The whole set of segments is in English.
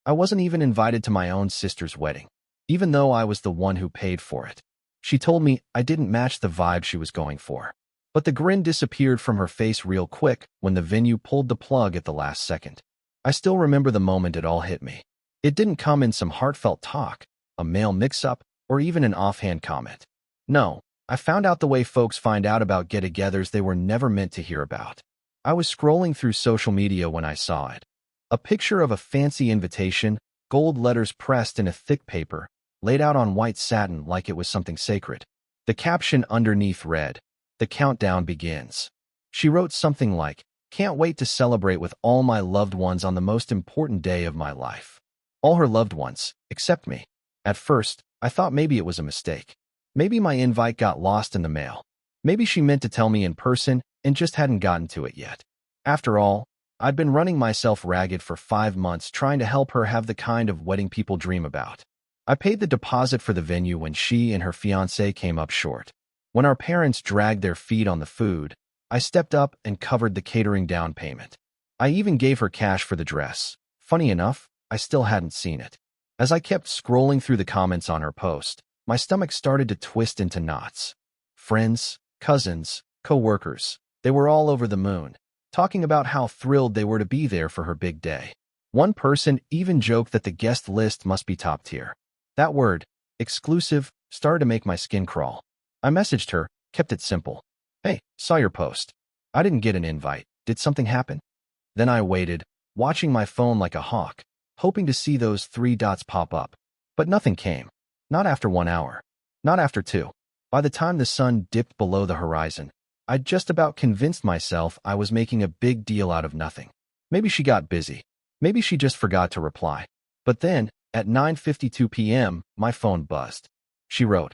I wasn't even invited to my own sister's wedding, even though I was the one who paid for it. She told me I didn't match the vibe she was going for. But the grin disappeared from her face real quick when the venue pulled the plug at the last second. I still remember the moment it all hit me. It didn't come in some heartfelt talk, a male mix-up, or even an offhand comment. No, I found out the way folks find out about get-togethers they were never meant to hear about. I was scrolling through social media when I saw it. A picture of a fancy invitation, gold letters pressed in a thick paper, laid out on white satin like it was something sacred. The caption underneath read, "The countdown begins." She wrote something like, "Can't wait to celebrate with all my loved ones on the most important day of my life." All her loved ones, except me. At first, I thought maybe it was a mistake. Maybe my invite got lost in the mail. Maybe she meant to tell me in person and just hadn't gotten to it yet. After all, I'd been running myself ragged for 5 months trying to help her have the kind of wedding people dream about. I paid the deposit for the venue when she and her fiancé came up short. When our parents dragged their feet on the food, I stepped up and covered the catering down payment. I even gave her cash for the dress. Funny enough, I still hadn't seen it. As I kept scrolling through the comments on her post, my stomach started to twist into knots. Friends, cousins, co-workers, they were all over the moon, talking about how thrilled they were to be there for her big day. One person even joked that the guest list must be top tier. That word, exclusive, started to make my skin crawl. I messaged her, kept it simple. "Hey, saw your post. I didn't get an invite. Did something happen?" Then I waited, watching my phone like a hawk, hoping to see those 3 dots pop up. But nothing came. Not after 1 hour. Not after 2. By the time the sun dipped below the horizon, I'd just about convinced myself I was making a big deal out of nothing. Maybe she got busy. Maybe she just forgot to reply. But then, at 9:52 p.m., my phone buzzed. She wrote,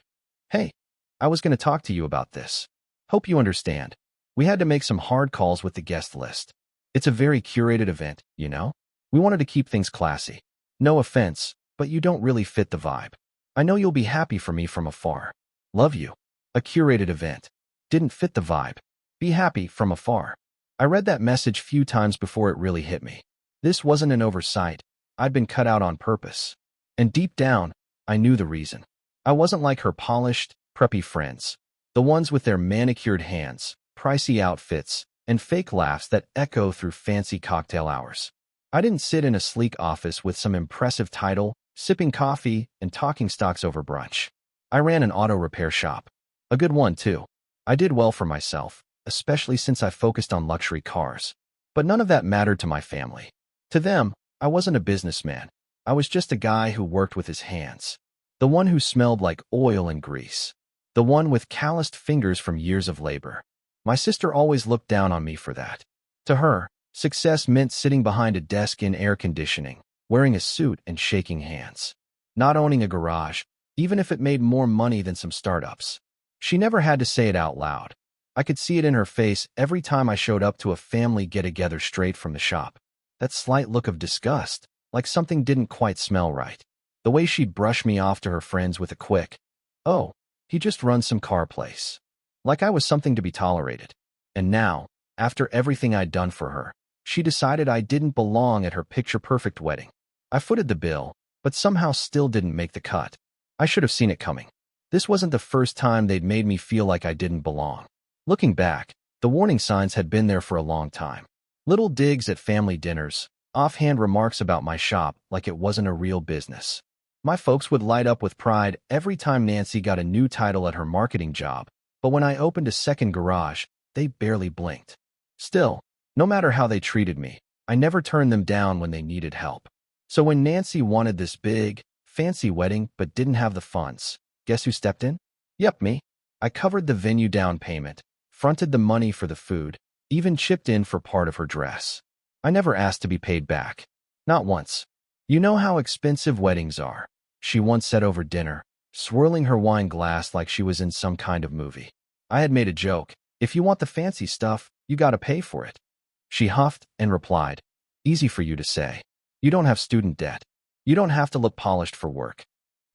"Hey, I was going to talk to you about this. Hope you understand. We had to make some hard calls with the guest list. It's a very curated event, you know? We wanted to keep things classy. No offense, but you don't really fit the vibe. I know you'll be happy for me from afar. Love you. A curated event. Didn't fit the vibe. Be happy from afar." I read that message few times before it really hit me. This wasn't an oversight. I'd been cut out on purpose. And deep down, I knew the reason. I wasn't like her polished, preppy friends. The ones with their manicured hands, pricey outfits, and fake laughs that echo through fancy cocktail hours. I didn't sit in a sleek office with some impressive title, sipping coffee and talking stocks over brunch. I ran an auto repair shop. A good one, too. I did well for myself, especially since I focused on luxury cars. But none of that mattered to my family. To them, I wasn't a businessman. I was just a guy who worked with his hands. The one who smelled like oil and grease. The one with calloused fingers from years of labor. My sister always looked down on me for that. To her, success meant sitting behind a desk in air conditioning, wearing a suit and shaking hands. Not owning a garage, even if it made more money than some startups. She never had to say it out loud. I could see it in her face every time I showed up to a family get-together straight from the shop. That slight look of disgust, like something didn't quite smell right. The way she'd brush me off to her friends with a quick, "Oh, he just runs some car place." Like I was something to be tolerated. And now, after everything I'd done for her, she decided I didn't belong at her picture-perfect wedding. I footed the bill, but somehow still didn't make the cut. I should have seen it coming. This wasn't the first time they'd made me feel like I didn't belong. Looking back, the warning signs had been there for a long time. Little digs at family dinners, offhand remarks about my shop like it wasn't a real business. My folks would light up with pride every time Nancy got a new title at her marketing job, but when I opened a second garage, they barely blinked. Still, no matter how they treated me, I never turned them down when they needed help. So when Nancy wanted this big, fancy wedding but didn't have the funds, guess who stepped in? Yep, me. I covered the venue down payment, fronted the money for the food, even chipped in for part of her dress. I never asked to be paid back. Not once. "You know how expensive weddings are," she once said over dinner, swirling her wine glass like she was in some kind of movie. I had made a joke. "If you want the fancy stuff, you gotta pay for it." She huffed and replied, "Easy for you to say. You don't have student debt. You don't have to look polished for work."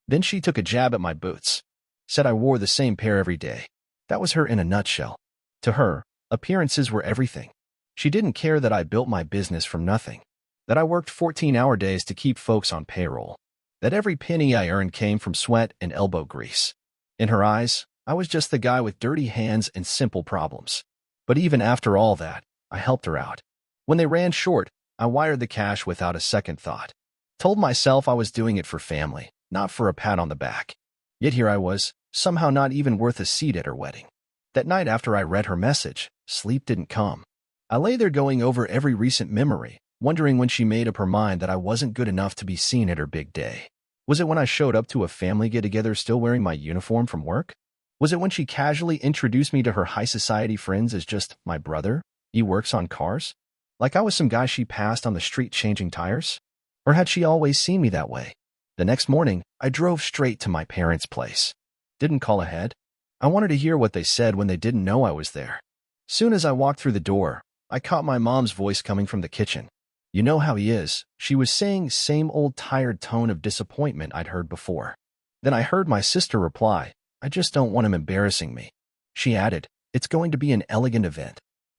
Then she took a jab at my boots. Said I wore the same pair every day. That was her in a nutshell. To her, appearances were everything. She didn't care that I built my business from nothing. that I worked 14-hour days to keep folks on payroll, that every penny I earned came from sweat and elbow grease. In her eyes, I was just the guy with dirty hands and simple problems. But even after all that, I helped her out. When they ran short, I wired the cash without a second thought. Told myself I was doing it for family, not for a pat on the back. Yet here I was, somehow not even worth a seat at her wedding. That night after I read her message, sleep didn't come. I lay there going over every recent memory, wondering when she made up her mind that I wasn't good enough to be seen at her big day. Was it when I showed up to a family get-together still wearing my uniform from work? Was it when she casually introduced me to her high society friends as just my brother? He works on cars? Like I was some guy she passed on the street changing tires? Or had she always seen me that way? The next morning, I drove straight to my parents' place. Didn't call ahead. I wanted to hear what they said when they didn't know I was there. Soon as I walked through the door, I caught my mom's voice coming from the kitchen. You know how he is, she was saying, same old tired tone of disappointment I'd heard before. Then I heard my sister reply, I just don't want him embarrassing me. She added, it's going to be an elegant event.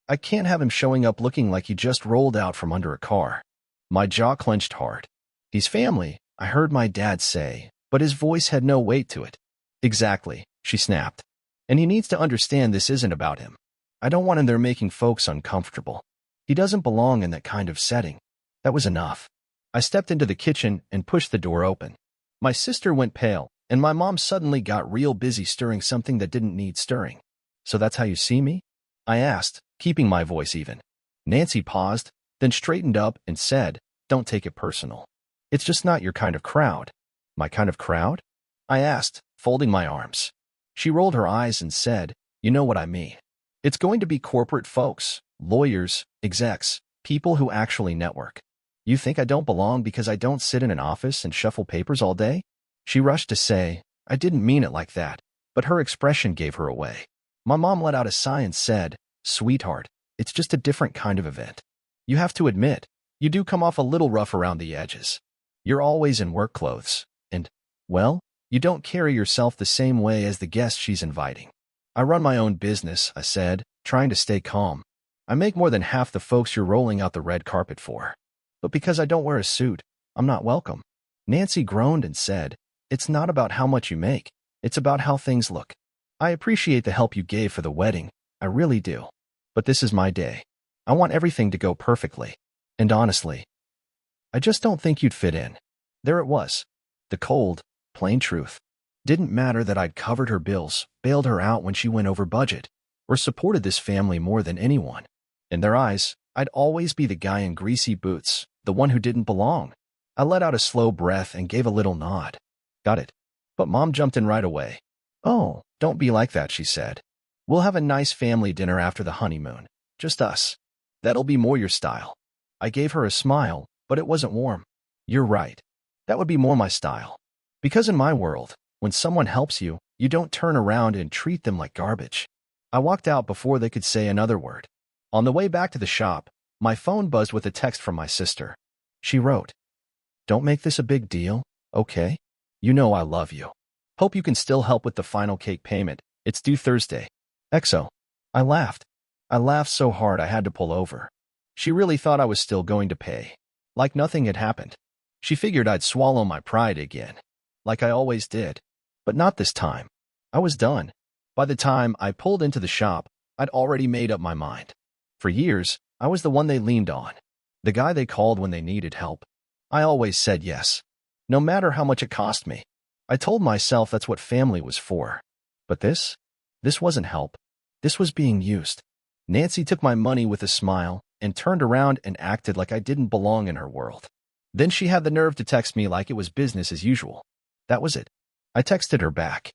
I can't have him showing up looking like he just rolled out from under a car. My jaw clenched hard. He's family, I heard my dad say, but his voice had no weight to it. Exactly, she snapped. And he needs to understand this isn't about him. I don't want him there making folks uncomfortable. He doesn't belong in that kind of setting. That was enough. I stepped into the kitchen and pushed the door open. My sister went pale, and my mom suddenly got real busy stirring something that didn't need stirring. So that's how you see me? I asked, keeping my voice even. Nancy paused, then straightened up and said, don't take it personal. It's just not your kind of crowd. My kind of crowd? I asked, folding my arms. She rolled her eyes and said, you know what I mean. It's going to be corporate folks, lawyers, execs, people who actually network. You think I don't belong because I don't sit in an office and shuffle papers all day? She rushed to say, I didn't mean it like that, but her expression gave her away. My mom let out a sigh and said, sweetheart, it's just a different kind of event. You have to admit, you do come off a little rough around the edges. You're always in work clothes, and, well, you don't carry yourself the same way as the guests she's inviting. I run my own business, I said, trying to stay calm. I make more than half the folks you're rolling out the red carpet for. But because I don't wear a suit, I'm not welcome. Nancy groaned and said, it's not about how much you make, it's about how things look. I appreciate the help you gave for the wedding, I really do. But this is my day. I want everything to go perfectly. And honestly, I just don't think you'd fit in. There it was. The cold, plain truth. Didn't matter that I'd covered her bills, bailed her out when she went over budget, or supported this family more than anyone. In their eyes, I'd always be the guy in greasy boots, the one who didn't belong. I let out a slow breath and gave a little nod. Got it. But Mom jumped in right away. Oh, don't be like that, she said. We'll have a nice family dinner after the honeymoon. Just us. That'll be more your style. I gave her a smile, but it wasn't warm. You're right. That would be more my style. Because in my world, when someone helps you, you don't turn around and treat them like garbage. I walked out before they could say another word. On the way back to the shop, my phone buzzed with a text from my sister. She wrote, don't make this a big deal, okay? You know I love you. Hope you can still help with the final cake payment. It's due Thursday. XO. I laughed. I laughed so hard I had to pull over. She really thought I was still going to pay. Like nothing had happened. She figured I'd swallow my pride again. Like I always did. But not this time. I was done. By the time I pulled into the shop, I'd already made up my mind. For years, I was the one they leaned on. The guy they called when they needed help. I always said yes. No matter how much it cost me. I told myself that's what family was for. But this wasn't help. This was being used. Nancy took my money with a smile and turned around and acted like I didn't belong in her world. Then she had the nerve to text me like it was business as usual. That was it. I texted her back.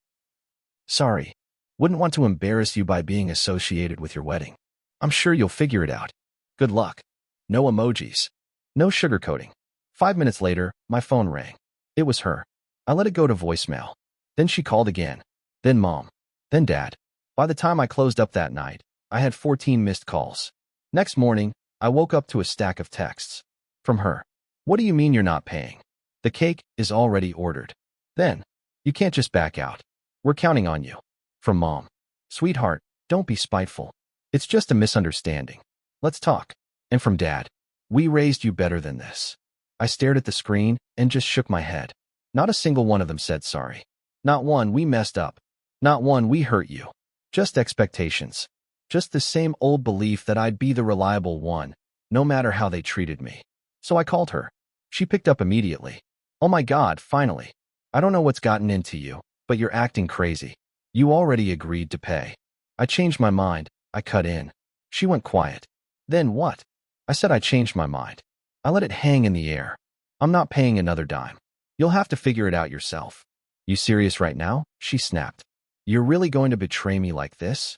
Sorry. Wouldn't want to embarrass you by being associated with your wedding. I'm sure you'll figure it out. Good luck. No emojis. No sugarcoating. 5 minutes later, my phone rang. It was her. I let it go to voicemail. Then she called again. Then Mom. Then Dad. By the time I closed up that night, I had 14 missed calls. Next morning, I woke up to a stack of texts. From her. What do you mean you're not paying? The cake is already ordered. Then, you can't just back out. We're counting on you. From Mom. Sweetheart, don't be spiteful. It's just a misunderstanding. Let's talk. And from Dad. We raised you better than this. I stared at the screen and just shook my head. Not a single one of them said sorry. Not one, we messed up. Not one, we hurt you. Just expectations. Just the same old belief that I'd be the reliable one, no matter how they treated me. So I called her. She picked up immediately. Oh my God, finally. I don't know what's gotten into you, but you're acting crazy. You already agreed to pay. I changed my mind. I cut in. She went quiet. Then what? I said I changed my mind. I let it hang in the air. I'm not paying another dime. You'll have to figure it out yourself. You serious right now? She snapped. You're really going to betray me like this?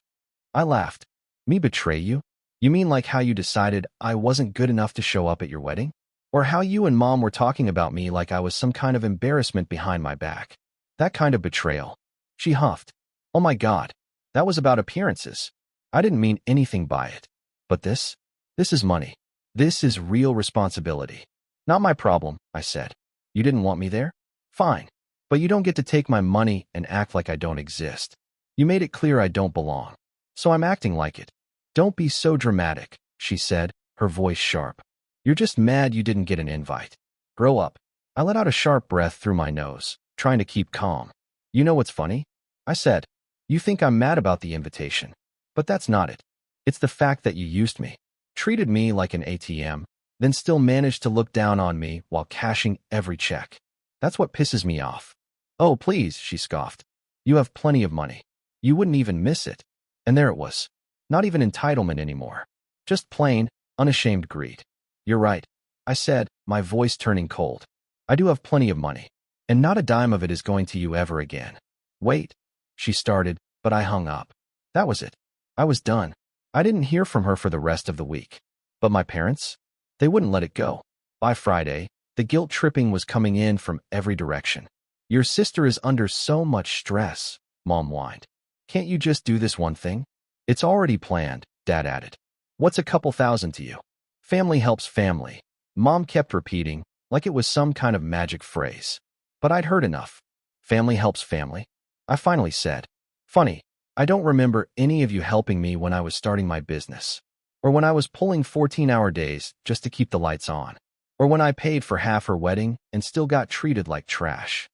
I laughed. Me betray you? You mean like how you decided I wasn't good enough to show up at your wedding? Or how you and Mom were talking about me like I was some kind of embarrassment behind my back? That kind of betrayal. She huffed. Oh my God. That was about appearances. I didn't mean anything by it. But this is money. This is real responsibility. Not my problem, I said. You didn't want me there? Fine. But you don't get to take my money and act like I don't exist. You made it clear I don't belong. So I'm acting like it. Don't be so dramatic, she said, her voice sharp. You're just mad you didn't get an invite. Grow up. I let out a sharp breath through my nose, trying to keep calm. You know what's funny? I said. You think I'm mad about the invitation. But that's not it. It's the fact that you used me, treated me like an ATM, then still managed to look down on me while cashing every check. That's what pisses me off. Oh, please, she scoffed. You have plenty of money. You wouldn't even miss it. And there it was. Not even entitlement anymore. Just plain, unashamed greed. You're right, I said, my voice turning cold. I do have plenty of money. And not a dime of it is going to you ever again. Wait, she started, but I hung up. That was it. I was done. I didn't hear from her for the rest of the week. But my parents? They wouldn't let it go. By Friday, the guilt tripping was coming in from every direction. Your sister is under so much stress, Mom whined. Can't you just do this one thing? It's already planned, Dad added. What's a couple thousand to you? Family helps family, Mom kept repeating, like it was some kind of magic phrase. But I'd heard enough. Family helps family? I finally said. Funny, I don't remember any of you helping me when I was starting my business. Or when I was pulling 14-hour days just to keep the lights on. Or when I paid for half her wedding and still got treated like trash.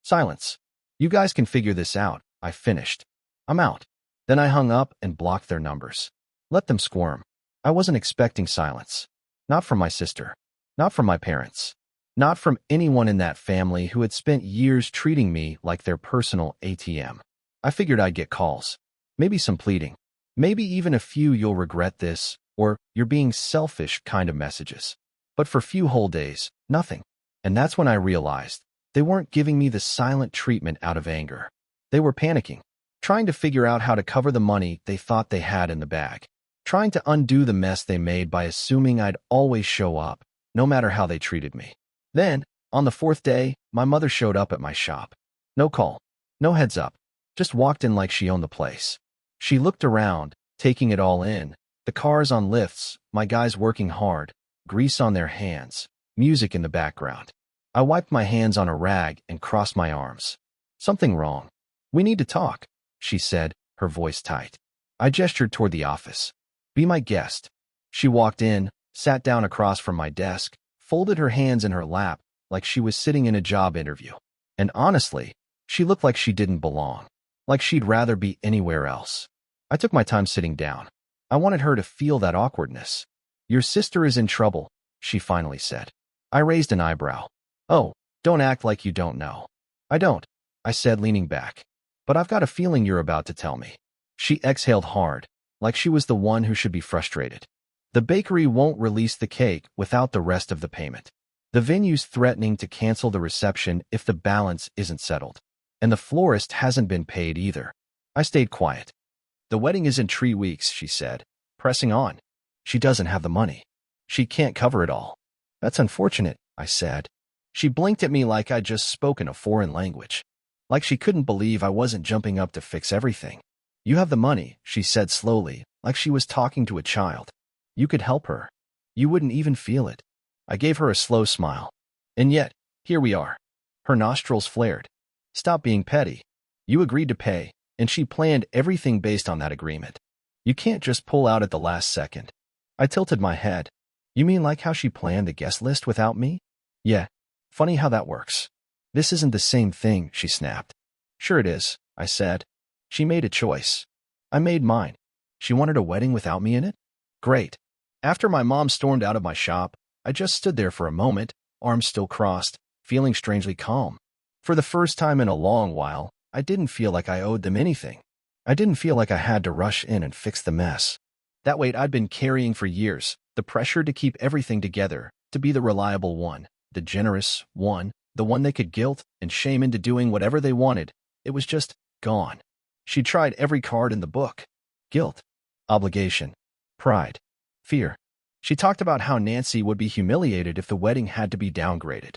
Silence. You guys can figure this out, I finished. I'm out. Then I hung up and blocked their numbers. Let them squirm. I wasn't expecting silence. Not from my sister. Not from my parents. Not from anyone in that family who had spent years treating me like their personal ATM. I figured I'd get calls. Maybe some pleading. Maybe even a few "you'll regret this" or "you're being selfish" kind of messages. But for few whole days, nothing. And that's when I realized they weren't giving me the silent treatment out of anger. They were panicking, trying to figure out how to cover the money they thought they had in the bag, trying to undo the mess they made by assuming I'd always show up, no matter how they treated me. Then, on the fourth day, my mother showed up at my shop. No call, no heads up, just walked in like she owned the place. She looked around, taking it all in, the cars on lifts, my guys working hard, grease on their hands, music in the background. I wiped my hands on a rag and crossed my arms. Something wrong. We need to talk, she said, her voice tight. I gestured toward the office. Be my guest. She walked in, sat down across from my desk, folded her hands in her lap like she was sitting in a job interview. And honestly, she looked like she didn't belong, like she'd rather be anywhere else. I took my time sitting down. I wanted her to feel that awkwardness. Your sister is in trouble, she finally said. I raised an eyebrow. Oh, don't act like you don't know. I don't, I said, leaning back. But I've got a feeling you're about to tell me. She exhaled hard, like she was the one who should be frustrated. The bakery won't release the cake without the rest of the payment. The venue's threatening to cancel the reception if the balance isn't settled. And the florist hasn't been paid either. I stayed quiet. The wedding is in 3 weeks, she said, pressing on. She doesn't have the money. She can't cover it all. That's unfortunate, I said. She blinked at me like I'd just spoken a foreign language. Like she couldn't believe I wasn't jumping up to fix everything. You have the money, she said slowly, like she was talking to a child. You could help her. You wouldn't even feel it. I gave her a slow smile. And yet, here we are. Her nostrils flared. Stop being petty. You agreed to pay, and she planned everything based on that agreement. You can't just pull out at the last second. I tilted my head. You mean like how she planned the guest list without me? Yeah. Funny how that works. This isn't the same thing, she snapped. Sure it is, I said. She made a choice. I made mine. She wanted a wedding without me in it? Great. After my mom stormed out of my shop, I just stood there for a moment, arms still crossed, feeling strangely calm. For the first time in a long while, I didn't feel like I owed them anything. I didn't feel like I had to rush in and fix the mess. That weight I'd been carrying for years, the pressure to keep everything together, to be the reliable one, the generous one, the one they could guilt and shame into doing whatever they wanted, it was just gone. She tried every card in the book. Guilt, obligation, pride, fear. She talked about how Nancy would be humiliated if the wedding had to be downgraded,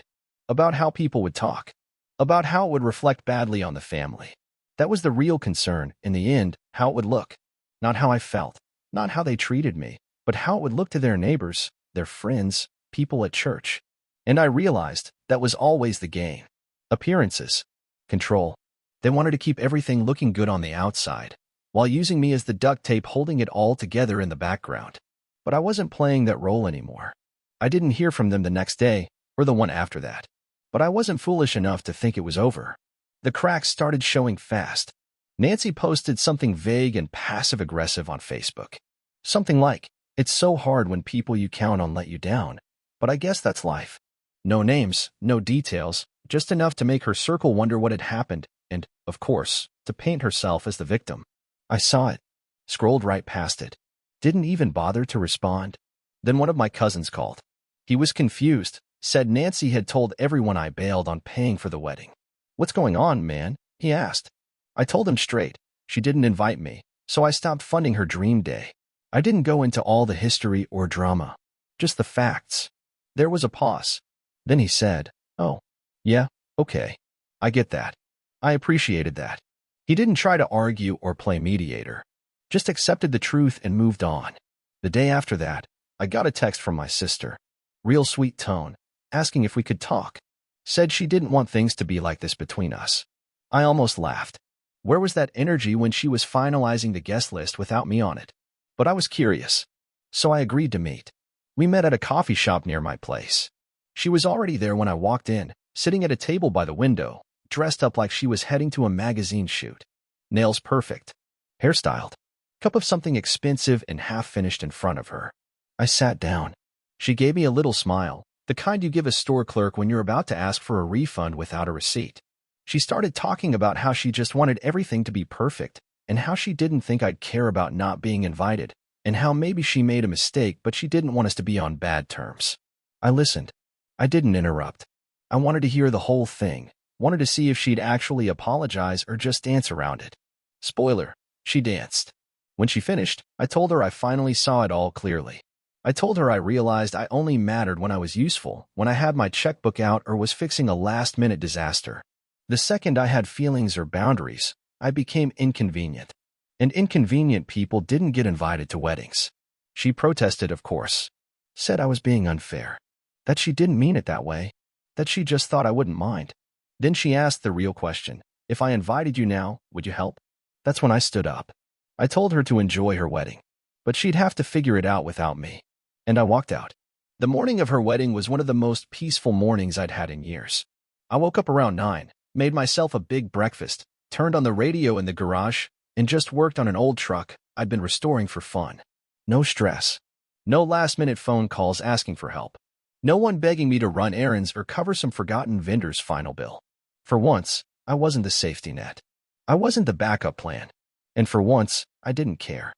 about how people would talk, about how it would reflect badly on the family. That was the real concern, in the end, how it would look. Not how I felt, not how they treated me, but how it would look to their neighbors, their friends, people at church. And I realized that was always the game. Appearances. Control. They wanted to keep everything looking good on the outside, while using me as the duct tape holding it all together in the background. But I wasn't playing that role anymore. I didn't hear from them the next day, or the one after that. But I wasn't foolish enough to think it was over. The cracks started showing fast. Nancy posted something vague and passive-aggressive on Facebook. Something like, "It's so hard when people you count on let you down, but I guess that's life." No names, no details, just enough to make her circle wonder what had happened, and, of course, to paint herself as the victim. I saw it, scrolled right past it, didn't even bother to respond. Then one of my cousins called. He was confused, said Nancy had told everyone I bailed on paying for the wedding. "What's going on, man?" he asked. I told him straight. She didn't invite me, so I stopped funding her dream day. I didn't go into all the history or drama, just the facts. There was a pause. Then he said, "Oh, yeah, okay. I get that." I appreciated that. He didn't try to argue or play mediator, just accepted the truth and moved on. The day after that, I got a text from my sister. Real sweet tone, asking if we could talk. Said she didn't want things to be like this between us. I almost laughed. Where was that energy when she was finalizing the guest list without me on it? But I was curious. So I agreed to meet. We met at a coffee shop near my place. She was already there when I walked in, sitting at a table by the window, dressed up like she was heading to a magazine shoot. Nails perfect. Hairstyled. Cup of something expensive and half-finished in front of her. I sat down. She gave me a little smile, the kind you give a store clerk when you're about to ask for a refund without a receipt. She started talking about how she just wanted everything to be perfect, and how she didn't think I'd care about not being invited, and how maybe she made a mistake but she didn't want us to be on bad terms. I listened. I didn't interrupt. I wanted to hear the whole thing, wanted to see if she'd actually apologize or just dance around it. Spoiler, she danced. When she finished, I told her I finally saw it all clearly. I told her I realized I only mattered when I was useful, when I had my checkbook out or was fixing a last-minute disaster. The second I had feelings or boundaries, I became inconvenient. And inconvenient people didn't get invited to weddings. She protested, of course. Said I was being unfair. That she didn't mean it that way. That she just thought I wouldn't mind. Then she asked the real question. If I invited you now, would you help? That's when I stood up. I told her to enjoy her wedding, but she'd have to figure it out without me. And I walked out. The morning of her wedding was one of the most peaceful mornings I'd had in years. I woke up around 9, made myself a big breakfast, turned on the radio in the garage, and just worked on an old truck I'd been restoring for fun. No stress. No last-minute phone calls asking for help. No one begging me to run errands or cover some forgotten vendor's final bill. For once, I wasn't the safety net. I wasn't the backup plan. And for once, I didn't care.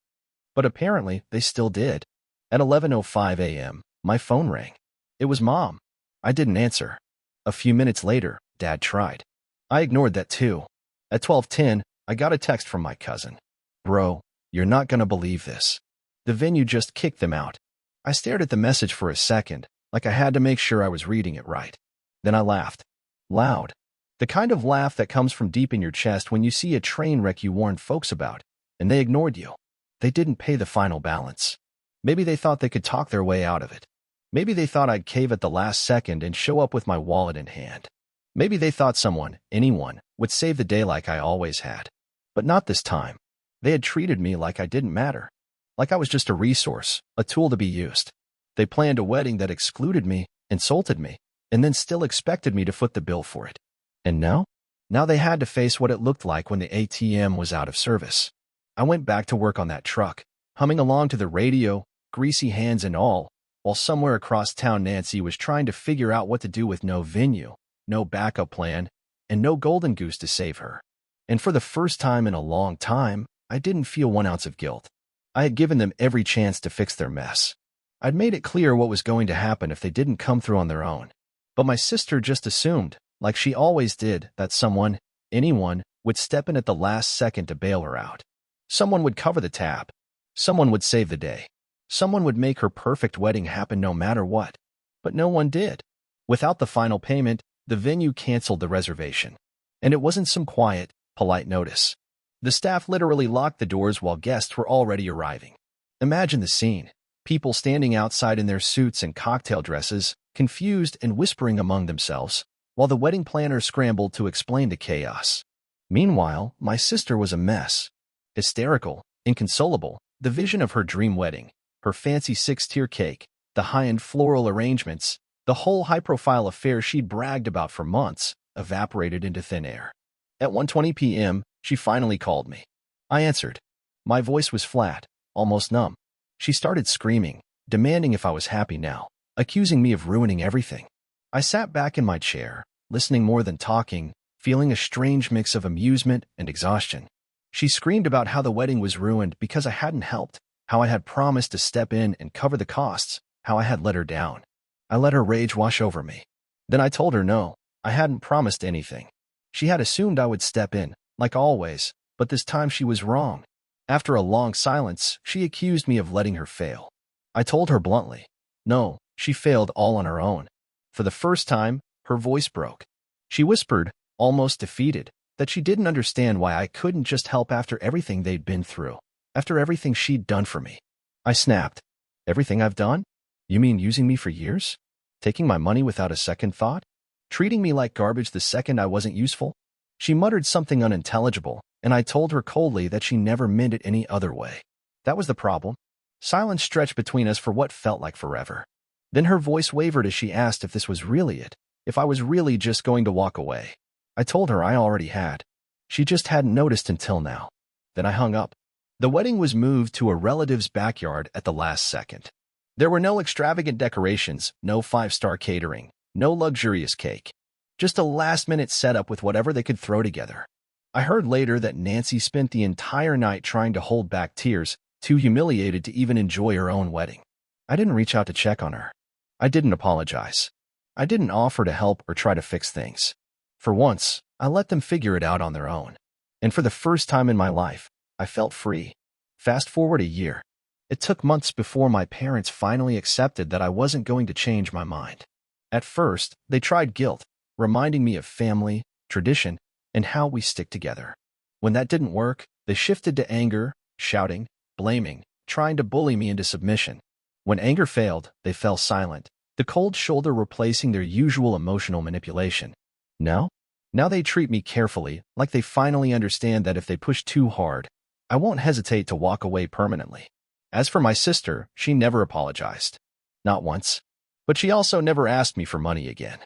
But apparently, they still did. At 11:05 a.m., my phone rang. It was Mom. I didn't answer. A few minutes later, Dad tried. I ignored that too. At 12:10, I got a text from my cousin. "Bro, you're not gonna believe this. The venue just kicked them out." I stared at the message for a second, like I had to make sure I was reading it right. Then I laughed. Loud. The kind of laugh that comes from deep in your chest when you see a train wreck you warned folks about, and they ignored you. They didn't pay the final balance. Maybe they thought they could talk their way out of it. Maybe they thought I'd cave at the last second and show up with my wallet in hand. Maybe they thought someone, anyone, would save the day like I always had. But not this time. They had treated me like I didn't matter. Like I was just a resource, a tool to be used. They planned a wedding that excluded me, insulted me, and then still expected me to foot the bill for it. And now? Now they had to face what it looked like when the ATM was out of service. I went back to work on that truck, humming along to the radio, greasy hands and all, while somewhere across town Nancy was trying to figure out what to do with no venue, no backup plan, and no golden goose to save her. And for the first time in a long time, I didn't feel 1 ounce of guilt. I had given them every chance to fix their mess. I'd made it clear what was going to happen if they didn't come through on their own. But my sister just assumed, like she always did, that someone, anyone, would step in at the last second to bail her out. Someone would cover the tab. Someone would save the day. Someone would make her perfect wedding happen no matter what. But no one did. Without the final payment, the venue canceled the reservation. And it wasn't some quiet, polite notice. The staff literally locked the doors while guests were already arriving. Imagine the scene. People standing outside in their suits and cocktail dresses, confused and whispering among themselves, while the wedding planner scrambled to explain the chaos. Meanwhile, my sister was a mess. Hysterical, inconsolable, the vision of her dream wedding, her fancy 6-tier cake, the high-end floral arrangements, the whole high-profile affair she'd bragged about for months, evaporated into thin air. At 1:20 p.m., she finally called me. I answered. My voice was flat, almost numb. She started screaming, demanding if I was happy now, accusing me of ruining everything. I sat back in my chair, listening more than talking, feeling a strange mix of amusement and exhaustion. She screamed about how the wedding was ruined because I hadn't helped, how I had promised to step in and cover the costs, how I had let her down. I let her rage wash over me. Then I told her no, I hadn't promised anything. She had assumed I would step in, like always, but this time she was wrong. After a long silence, she accused me of letting her fail. I told her bluntly, no, she failed all on her own. For the first time, her voice broke. She whispered, almost defeated, that she didn't understand why I couldn't just help after everything they'd been through, after everything she'd done for me. I snapped. Everything I've done? You mean using me for years? Taking my money without a second thought? Treating me like garbage the second I wasn't useful? She muttered something unintelligible, and I told her coldly that she never meant it any other way. That was the problem. Silence stretched between us for what felt like forever. Then her voice wavered as she asked if this was really it, if I was really just going to walk away. I told her I already had. She just hadn't noticed until now. Then I hung up. The wedding was moved to a relative's backyard at the last second. There were no extravagant decorations, no 5-star catering, no luxurious cake. Just a last-minute setup with whatever they could throw together. I heard later that Nancy spent the entire night trying to hold back tears, too humiliated to even enjoy her own wedding. I didn't reach out to check on her. I didn't apologize. I didn't offer to help or try to fix things. For once, I let them figure it out on their own. And for the first time in my life, I felt free. Fast forward a year. It took months before my parents finally accepted that I wasn't going to change my mind. At first, they tried guilt, reminding me of family, tradition, and how we stick together. When that didn't work, they shifted to anger, shouting, blaming, trying to bully me into submission. When anger failed, they fell silent, the cold shoulder replacing their usual emotional manipulation. Now they treat me carefully, like they finally understand that if they push too hard, I won't hesitate to walk away permanently. As for my sister, she never apologized. Not once. But she also never asked me for money again.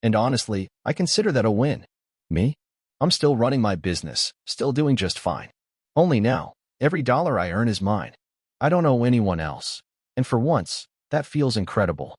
And honestly, I consider that a win. Me? I'm still running my business, still doing just fine. Only now, every dollar I earn is mine. I don't owe anyone else. And for once, that feels incredible.